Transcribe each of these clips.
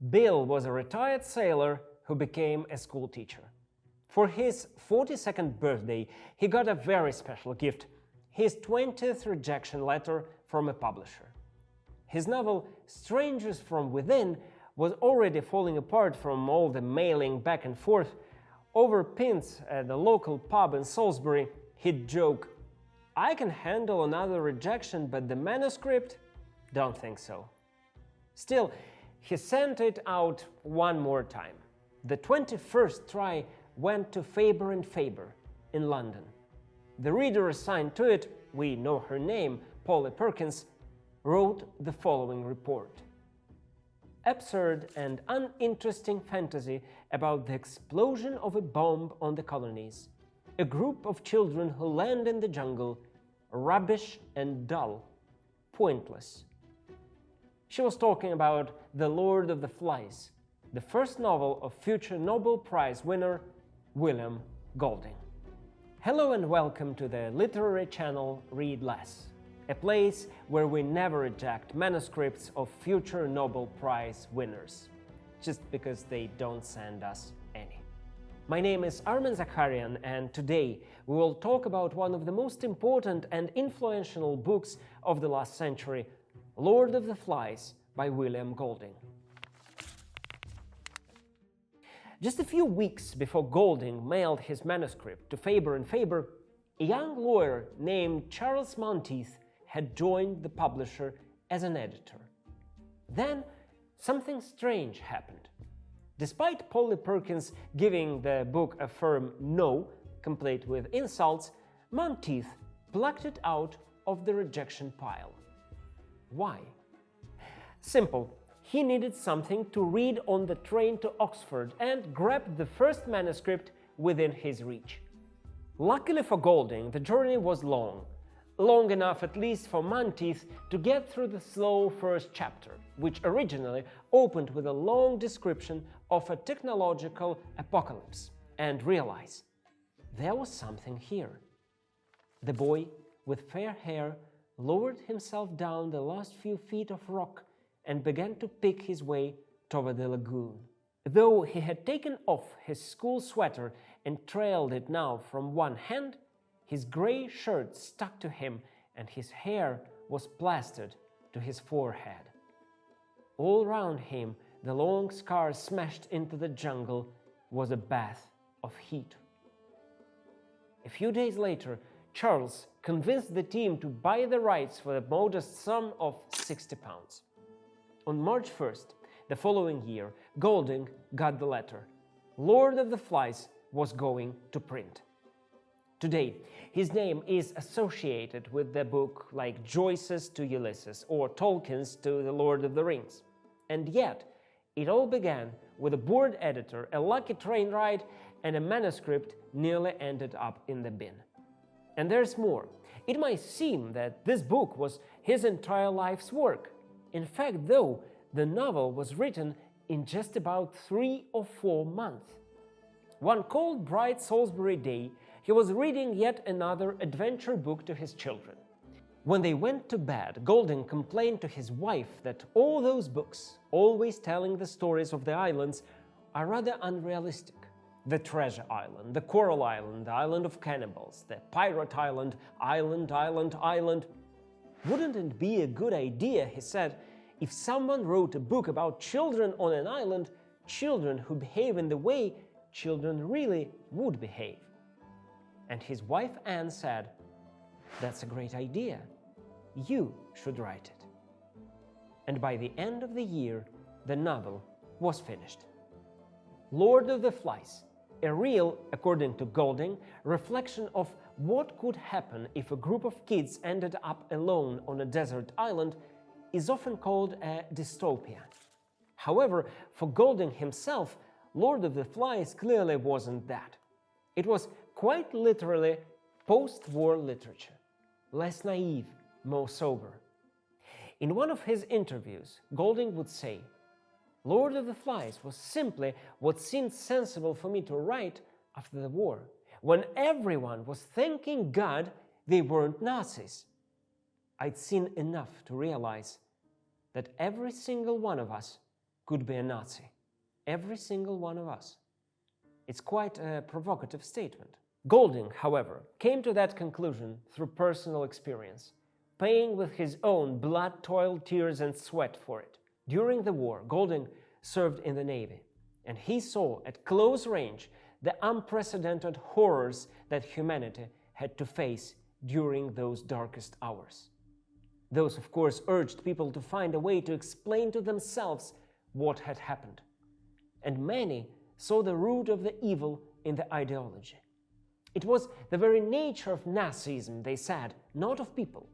Bill was a retired sailor who became a school teacher. For his 42nd birthday, he got a very special gift, his 20th rejection letter from a publisher. His novel, Strangers from Within, was already falling apart from all the mailing back and forth. Over pints at the local pub in Salisbury, he'd joke, "I can handle another rejection, but the manuscript? Don't think so." Still, he sent it out one more time. The 21st try went to Faber and Faber in London. The reader assigned to it, we know her name, Polly Perkins, wrote the following report. Absurd and uninteresting fantasy about the explosion of a bomb on the colonies. A group of children who land in the jungle, rubbish and dull, pointless. She was talking about The Lord of the Flies, the first novel of future Nobel Prize winner William Golding. Hello and welcome to the literary channel Read Less, a place where we never reject manuscripts of future Nobel Prize winners, just because they don't send us any. My name is Armen Zakharian, and today we will talk about one of the most important and influential books of the last century, Lord of the Flies by William Golding. Just a few weeks before Golding mailed his manuscript to Faber and Faber, a young lawyer named Charles Monteith had joined the publisher as an editor. Then something strange happened. Despite Polly Perkins giving the book a firm no, complete with insults, Monteith plucked it out of the rejection pile. Why? Simple. He needed something to read on the train to Oxford and grabbed the first manuscript within his reach. Luckily for Golding, the journey was long enough at least for Monteith to get through the slow first chapter, which originally opened with a long description of a technological apocalypse, and realize there was something here. The boy with fair hair lowered himself down the last few feet of rock and began to pick his way toward the lagoon. Though he had taken off his school sweater and trailed it now from one hand, his gray shirt stuck to him and his hair was plastered to his forehead. All round him, the long scars smashed into the jungle, was a bath of heat. A few days later, Charles convinced the team to buy the rights for the modest sum of £60. On March 1st, the following year, Golding got the letter. Lord of the Flies was going to print. Today, his name is associated with the book like Joyce's to Ulysses or Tolkien's to The Lord of the Rings. And yet, it all began with a bored editor, a lucky train ride, and a manuscript nearly ended up in the bin. And there's more. It might seem that this book was his entire life's work. In fact, though, the novel was written in just about 3 or 4 months. One cold, bright Salisbury day, he was reading yet another adventure book to his children. When they went to bed, Golding complained to his wife that all those books, always telling the stories of the islands, are rather unrealistic. The Treasure Island, the Coral Island, the Island of Cannibals, the Pirate Island, Island. Wouldn't it be a good idea, he said, if someone wrote a book about children on an island, children who behave in the way children really would behave? And his wife Anne said, "That's a great idea. You should write it." And by the end of the year, the novel was finished. Lord of the Flies, a real, according to Golding, reflection of what could happen if a group of kids ended up alone on a desert island, is often called a dystopia. However, for Golding himself, Lord of the Flies clearly wasn't that. It was quite literally post-war literature, less naive, more sober. In one of his interviews, Golding would say, "Lord of the Flies was simply what seemed sensible for me to write after the war, when everyone was thanking God they weren't Nazis. I'd seen enough to realize that every single one of us could be a Nazi. Every single one of us. It's quite a provocative statement. Golding, however, came to that conclusion through personal experience, paying with his own blood, toil, tears, and sweat for it. During the war, Golding served in the Navy, and he saw at close range the unprecedented horrors that humanity had to face during those darkest hours. Those, of course, urged people to find a way to explain to themselves what had happened. And many saw the root of the evil in the ideology. It was the very nature of Nazism, they said, not of people.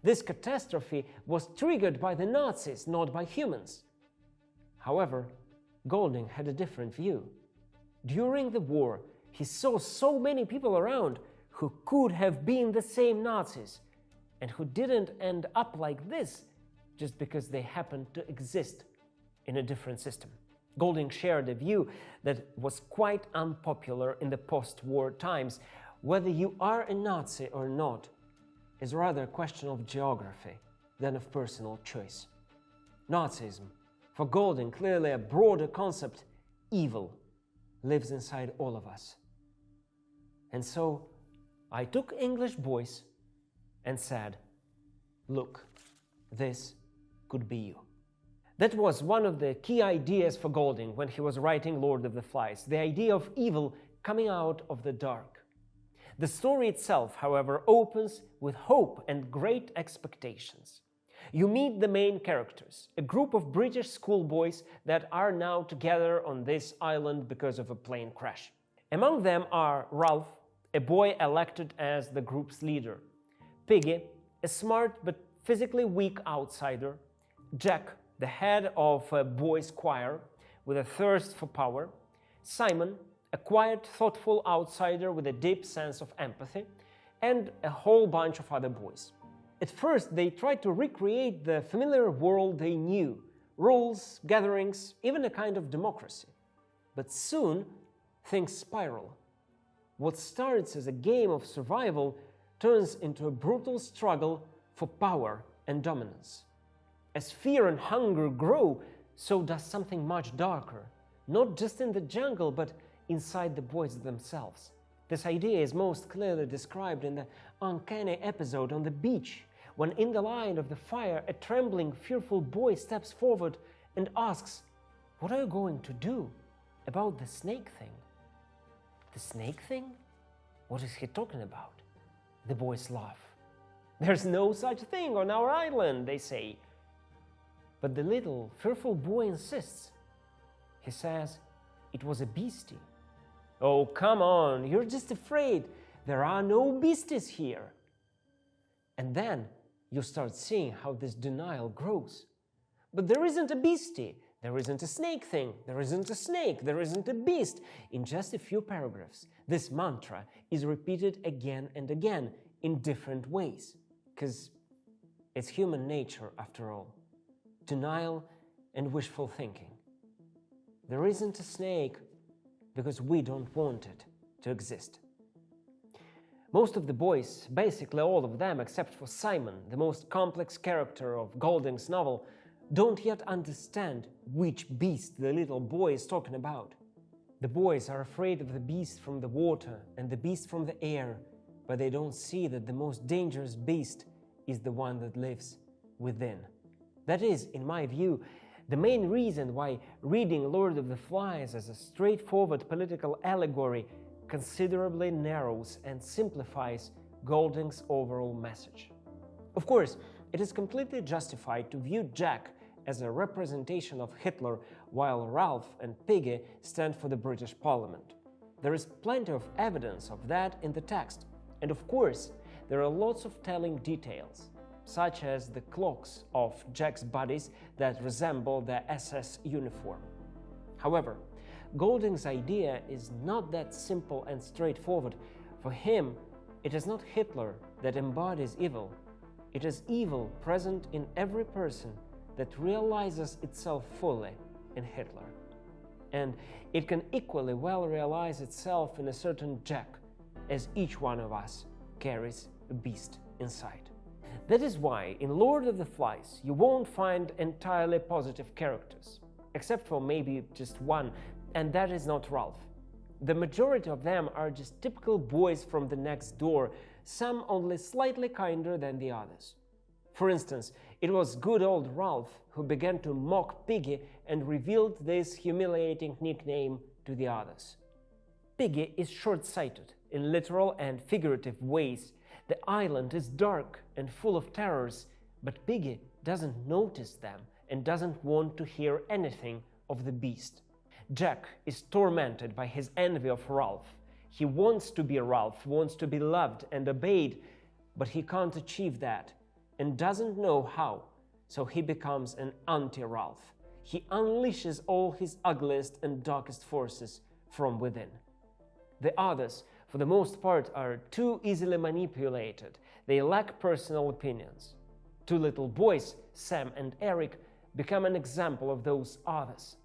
This catastrophe was triggered by the Nazis, not by humans. However, Golding had a different view. During the war, he saw so many people around who could have been the same Nazis and who didn't end up like this just because they happened to exist in a different system. Golding shared a view that was quite unpopular in the post-war times. Whether you are a Nazi or not is rather a question of geography than of personal choice. Nazism, for Golding, clearly a broader concept, evil, lives inside all of us. And so I took English voice and said, look, this could be you. That was one of the key ideas for Golding when he was writing Lord of the Flies, the idea of evil coming out of the dark. The story itself, however, opens with hope and great expectations. You meet the main characters, a group of British schoolboys that are now together on this island because of a plane crash. Among them are Ralph, a boy elected as the group's leader, Piggy, a smart but physically weak outsider, Jack, the head of a boys' choir with a thirst for power, Simon, a quiet, thoughtful outsider with a deep sense of empathy, and a whole bunch of other boys. At first, they tried to recreate the familiar world they knew, rules, gatherings, even a kind of democracy. But soon, things spiral. What starts as a game of survival turns into a brutal struggle for power and dominance. As fear and hunger grow, so does something much darker, not just in the jungle, but inside the boys themselves. This idea is most clearly described in the uncanny episode on the beach, when in the line of the fire, a trembling, fearful boy steps forward and asks, "What are you going to do about the snake thing?" The snake thing? What is he talking about? The boys laugh. "There's no such thing on our island," they say. But the little, fearful boy insists. He says, "It was a beastie." "Oh, come on, you're just afraid. There are no beasties here." And then you start seeing how this denial grows. But there isn't a beastie, there isn't a snake thing, there isn't a snake, there isn't a beast. In just a few paragraphs, this mantra is repeated again and again in different ways. Because it's human nature, after all. Denial and wishful thinking. There isn't a snake because we don't want it to exist. Most of the boys, basically all of them except for Simon, the most complex character of Golding's novel, don't yet understand which beast the little boy is talking about. The boys are afraid of the beast from the water and the beast from the air, but they don't see that the most dangerous beast is the one that lives within. That is, in my view, the main reason why reading Lord of the Flies as a straightforward political allegory considerably narrows and simplifies Golding's overall message. Of course, it is completely justified to view Jack as a representation of Hitler, while Ralph and Piggy stand for the British Parliament. There is plenty of evidence of that in the text, and of course, there are lots of telling details, such as the cloaks of Jack's buddies that resemble the SS uniform. However, Golding's idea is not that simple and straightforward. For him, it is not Hitler that embodies evil. It is evil present in every person that realizes itself fully in Hitler. And it can equally well realize itself in a certain Jack, as each one of us carries a beast inside. That is why in Lord of the Flies you won't find entirely positive characters. except for maybe just one, and that is not Ralph. The majority of them are just typical boys from the next door, some only slightly kinder than the others. For instance, it was good old Ralph who began to mock Piggy and revealed this humiliating nickname to the others. Piggy is short-sighted in literal and figurative ways. The island is dark and full of terrors, but Piggy doesn't notice them and doesn't want to hear anything of the beast. Jack is tormented by his envy of Ralph. He wants to be Ralph, wants to be loved and obeyed, but he can't achieve that and doesn't know how, so he becomes an anti-Ralph. He unleashes all his ugliest and darkest forces from within. The others, for the most part, are too easily manipulated. They lack personal opinions. Two little boys, Sam and Eric, become an example of those others.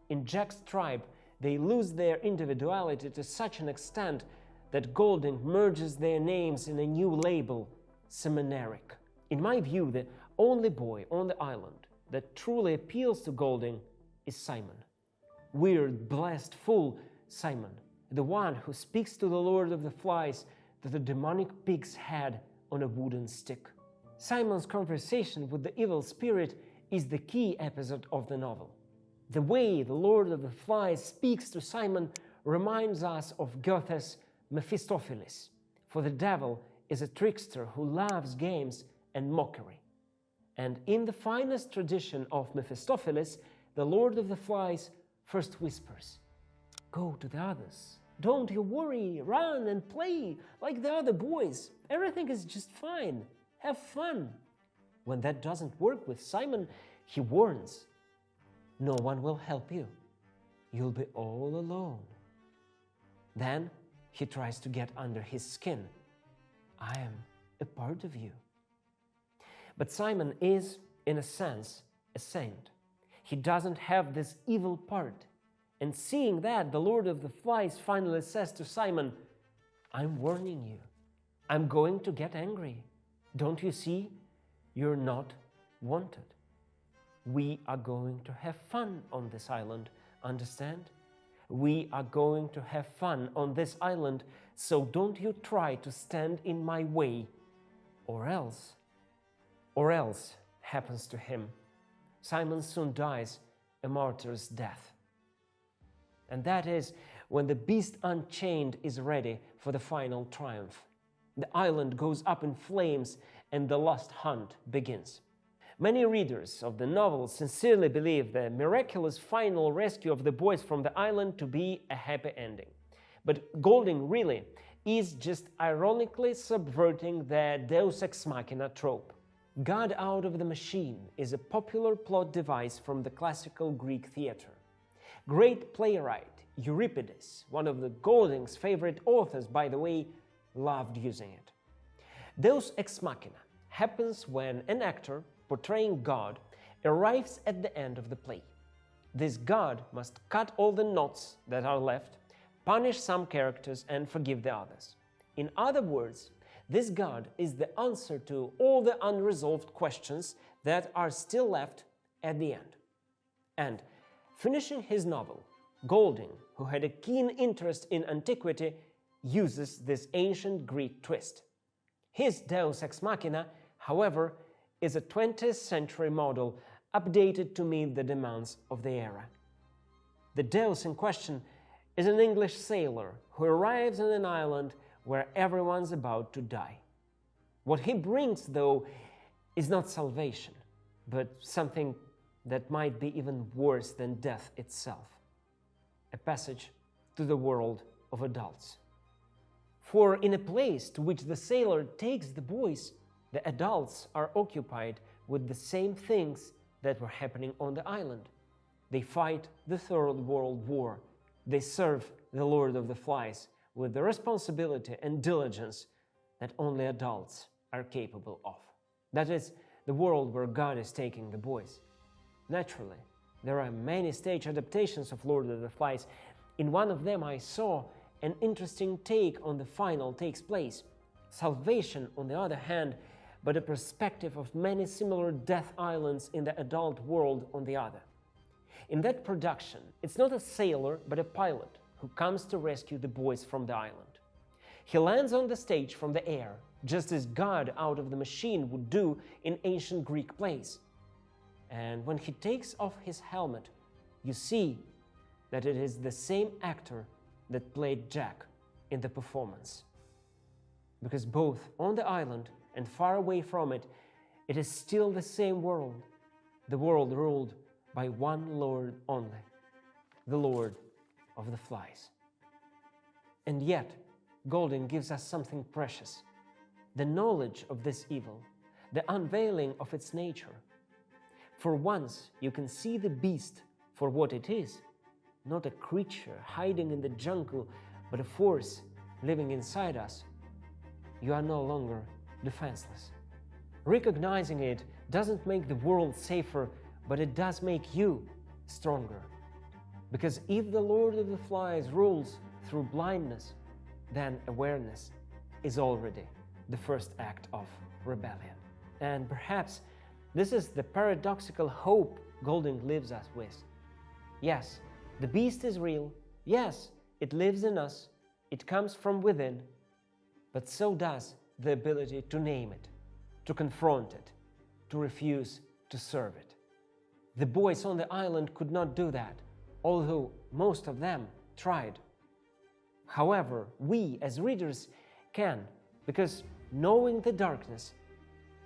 In Jack's tribe, they lose their individuality to such an extent that Golding merges their names in a new label, Seminaric. In my view, the only boy on the island that truly appeals to Golding is Simon. Weird, blessed fool Simon, the one who speaks to the Lord of the Flies to the demonic pig's head on a wooden stick. Simon's conversation with the evil spirit is the key episode of the novel. The way the Lord of the Flies speaks to Simon reminds us of Goethe's Mephistopheles, for the devil is a trickster who loves games and mockery. And in the finest tradition of Mephistopheles, the Lord of the Flies first whispers, "Go to the others. Don't you worry, run and play like the other boys. Everything is just fine. Have fun." When that doesn't work with Simon, he warns, "No one will help you. You'll be all alone." Then he tries to get under his skin. "I am a part of you." But Simon is, in a sense, a saint. He doesn't have this evil part. And seeing that, the Lord of the Flies finally says to Simon, "I'm warning you. I'm going to get angry. Don't you see? You're not wanted. We are going to have fun on this island, understand? We are going to have fun on this island, so don't you try to stand in my way, or else happens to him. Simon soon dies a martyr's death. And that is when the beast unchained is ready for the final triumph. The island goes up in flames and the last hunt begins. Many readers of the novel sincerely believe the miraculous final rescue of the boys from the island to be a happy ending. But Golding really is just ironically subverting the Deus Ex Machina trope. God out of the machine is a popular plot device from the classical Greek theater. Great playwright Euripides, one of the Golding's favorite authors, by the way, loved using it. Deus Ex Machina happens when an actor portraying God arrives at the end of the play. This God must cut all the knots that are left, punish some characters, and forgive the others. In other words, this God is the answer to all the unresolved questions that are still left at the end. And finishing his novel, Golding, who had a keen interest in antiquity, uses this ancient Greek twist. His Deus Ex Machina, however, is a 20th century model updated to meet the demands of the era. The Deus in question is an English sailor who arrives on an island where everyone's about to die. What he brings, though, is not salvation, but something that might be even worse than death itself: a passage to the world of adults. For in a place to which the sailor takes the boys, the adults are occupied with the same things that were happening on the island. They fight the Third World War. They serve the Lord of the Flies with the responsibility and diligence that only adults are capable of. That is the world where God is taking the boys. Naturally, there are many stage adaptations of Lord of the Flies. In one of them I saw an interesting take on the final takes place. Salvation, on the other hand, but a perspective of many similar death islands in the adult world on the other. In that production, it's not a sailor but a pilot who comes to rescue the boys from the island. He lands on the stage from the air, just as God out of the machine would do in ancient Greek plays. And when he takes off his helmet, you see that it is the same actor that played Jack in the performance. Because both on the island and far away from it, it is still the same world, the world ruled by one Lord only, the Lord of the Flies. And yet, Golding gives us something precious, the knowledge of this evil, the unveiling of its nature. For once, you can see the beast for what it is, not a creature hiding in the jungle, but a force living inside us. You are no longer defenseless. Recognizing it doesn't make the world safer, but it does make you stronger. Because if the Lord of the Flies rules through blindness, then awareness is already the first act of rebellion. And perhaps this is the paradoxical hope Golding leaves us with. Yes, the beast is real. Yes, it lives in us. It comes from within. But so does the ability to name it, to confront it, to refuse to serve it. The boys on the island could not do that, although most of them tried. However, we as readers can, because knowing the darkness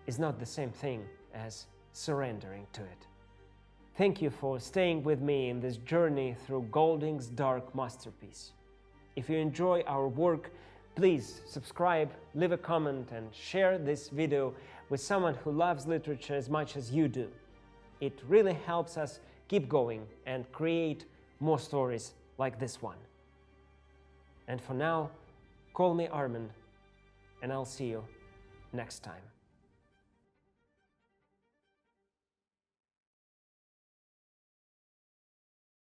is not the same thing as surrendering to it. Thank you for staying with me in this journey through Golding's dark masterpiece. If you enjoy our work, please subscribe, leave a comment, and share this video with someone who loves literature as much as you do. It really helps us keep going and create more stories like this one. And for now, call me Armin, and I'll see you next time.